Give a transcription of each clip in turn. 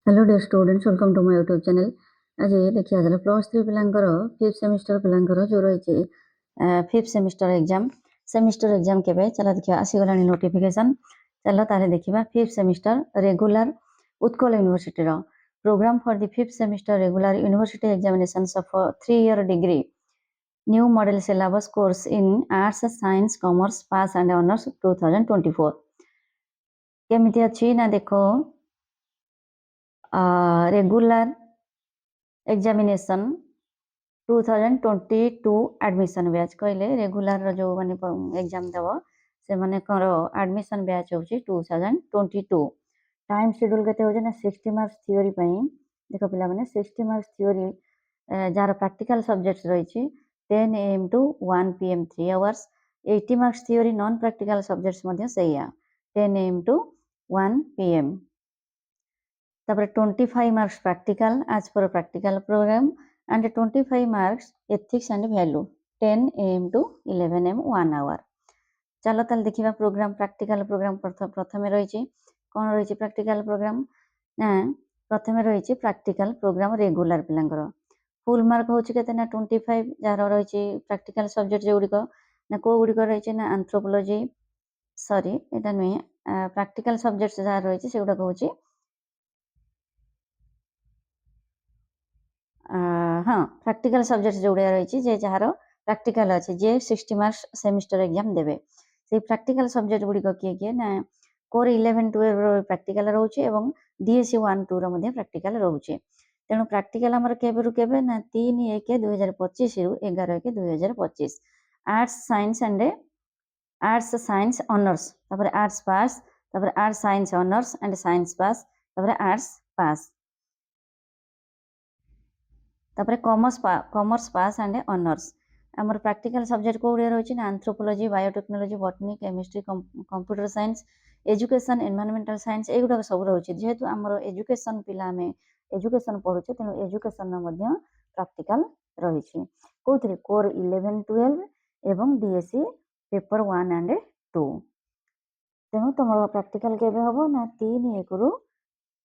Hello dear students, welcome to my YouTube channel. आज देखिए +3 पिलांकर 5th semester पिलांकर जो रही 5th सेमिस्टर एग्जाम केबे चला देखिए आसीगलानी नोटिफिकेशन। चलो ताले देखिबा 5th semester regular Utkal university रो program for the 5th semester regular university examinations of 3-year degree new model syllabus course in arts science commerce pass and honours 2024 केमिति अछि ना देखो रेगुलर एग्जामिनेशन 2022 एडमिशन बैच कहले regular जो माने exam देव से माने करो एडमिशन बैच होची 2022 टाइम शेड्यूल केते होजे ना 60 मार्क्स थ्योरी पई देखो पिला माने 60 मार्क्स थ्योरी जार प्रैक्टिकल सब्जेक्ट्स रही 10 AM to 1 PM 3 hours 80 marks theory non practical subjects मध्य सैया 10 AM to 1 PM तापर 25 marks practical as per practical programme and 25 marks ethics and value 10 AM to 11 AM 1 hour। चलो ताल देखिबा programme practical programme प्रथमे रही कौन रही प्रैक्टिकल प्रोग्राम ना प्रथमे रही प्रैक्टिकल प्रोग्राम रेगुलर पिलांकर फुल मार्क होची केते ना 25 जार रही प्रैक्टिकल सब्जेक्ट जो गुडिको ना को गुडिको रही ना एंथ्रोपोलॉजी सॉरी एटा नुहे प्रैक्टिकल सब्जेक्ट्स जार रही से गुडा होची हाँ प्रैक्टिकल सब्जेक्ट जो रही जे जार प्रैक्टिकल अच्छे जे 60 मार्क्स सेमिस्टर एग्जाम देवे से प्रैक्टिकल सब्जेक्ट गुडिक किए किए ना कोर 11-12 प्रैक्टिकल रोचे एवं DSC 1-2 रो मध्ये प्रैक्टिकल रोचे तेणु प्रैक्टिकल हमर केबेरु केबे ना 3-1-2025 रु 11-1-2025 आर्ट्स साइंस ऑनर्स तापर आर्ट्स पास तापर arts science honours and science pass तापर आर्ट्स पास तापर कॉमर्स पास एंड ऑनर्स आमर प्रैक्टिकल सब्जेक्ट को रही ना anthropology biotechnology botany chemistry computer science education environmental science एगुड़ा सब रही जेहेतु आमर एजुकेशन पिला में एजुकेशन पढ़ुचे तेणु एजुकेशन प्रैक्टिकल रही कौन कोर 11-12 एवं DSC पेपर 1 एंड 2 तेणु तुम प्रैक्टिकल केबे हम ना 3-1 रु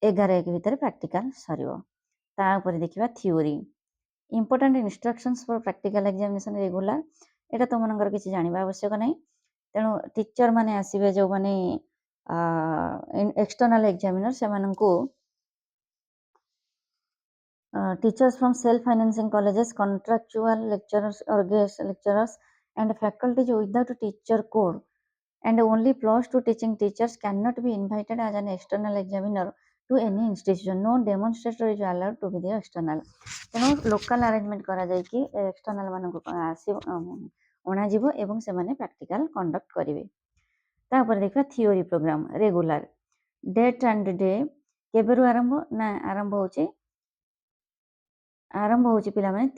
11-1 भितर प्रैक्टिकल सर देखा theory important instructions for practical examination regular एटा तुम मनकर किसी जानिबा आवश्यक नहीं तेणु टीचर माने आसीबे जो माने एक्सटर्नल एग्जामिनर से माननको teachers from self financing colleges contractual lecturers और guest lecturers and faculties without teacher code and only +2 teaching teachers cannot be invited as an external examiner to any institution no demonstrator is allowed to be the external तेणु local arrangement करा जाय कि external मानको अणा जीवो एवं से माने practical conduct करिवे तापर देखा theory programme regular date and day केबेरु आरंभ होची पिला माने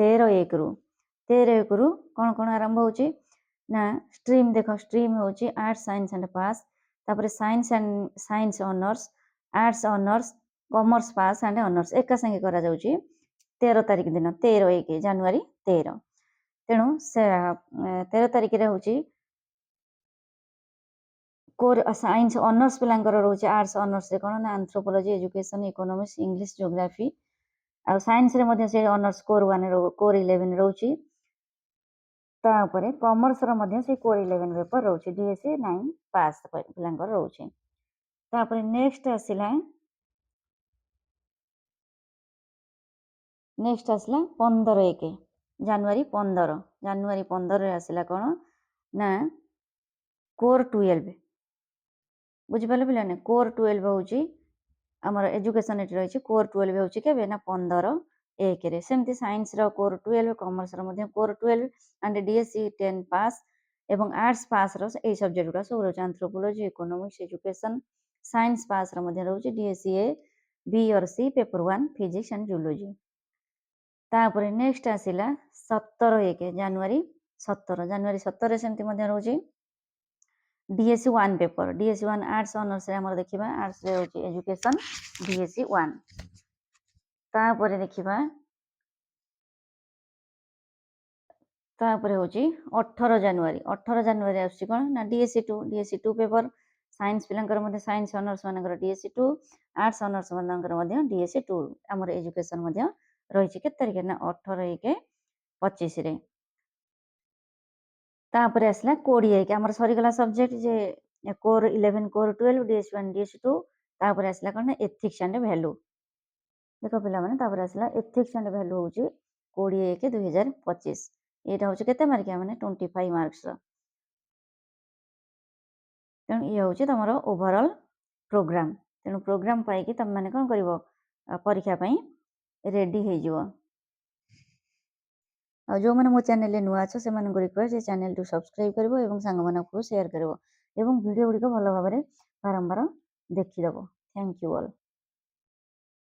13-1 रु कौन कौन आरंभ होची ना स्ट्रीम देखो स्ट्रीम होची आर्ट्स साइंस एंड पास तापर science honours arts honours commerce pass and honours एका संगे करा जाउची 13 तारिख दिन 13-1 जनवरी 13 तेणु 13 तारिख रे होची कोर साइंस ऑनर्स पिलांकर रोचे आर्ट्स ऑनर्स रे कोन ना anthropology education economics English geography आ साइंस रे मध्ये से ऑनर्स कोर 11 रोची तापरे कॉमर्स रो मध्ये से कोर 11 पेपर रोचे DSC 9 पास पिलांकर रोचे तापरे नेक्स्ट आसिला 15-1 जनवरी 15 रे आसिला कोन ना कोर 12 बुझि पाले पिलाने कोर 12 होची हमर एजुकेशन एट रही कोर 12 होची केबे ना 15-1 रे सेमती साइंस रो कोर 12 कॉमर्स रो मध्ये कोर 12 एंड DSC 10 पास एवं arts pass row a subject गुडा सब रही एंथ्रोपोलॉजी इकोनॉमिक्स एजुकेशन साइंस पास रो मध्ये रही DSC A B और C paper 1 physics and zoology तापरे नेक्स्ट आसिला 17-1 जनवरी 17 रे सेमती मध्ये रही DSC 1 paper DSC 1 arts honours रे हमर देखिबा आर्ट्स रे होची एजुकेशन DSC 1 तापरे देखिबा तापरे होची 18 जनवरी आसी कोन ना DSC 2 पेपर साइंस पिलांकर मध्ये साइंस ऑनर्स मानकर डीएससी 2 आर्ट्स ऑनर्स मानकर मध्ये डीएससी 2 हमर एजुकेशन मध्ये रहिछि के तारिख ना 18/1/25 रे तापरे आसला कोड ये के हमर सरी गला सब्जेक्ट जे कोर 11 कोर 12 डीएससी 1 डीएससी 2 तापरे आसला कोन एथिक्स एंड वैल्यू देखो पिला माने तापरे आसला एथिक्स एंड वैल्यू होछि 20/1/2025 एटा होछि केते मार्क माने 25 मार्क्स तेणु ये हूँ तुम ओभरऑल प्रोग्राम तेणु प्रोग्राम पाई तुम मैंने कौन कर परीक्षा रेडी हो जो मैंने मो चैनल नुआ अच्छे से रिक्वेस्ट चैनल टू सब्सक्राइब कर सांग मानक शेयर कर वीडियो गुड़िक भल भाव बारंबार देखीदेव थैंक यू ऑल।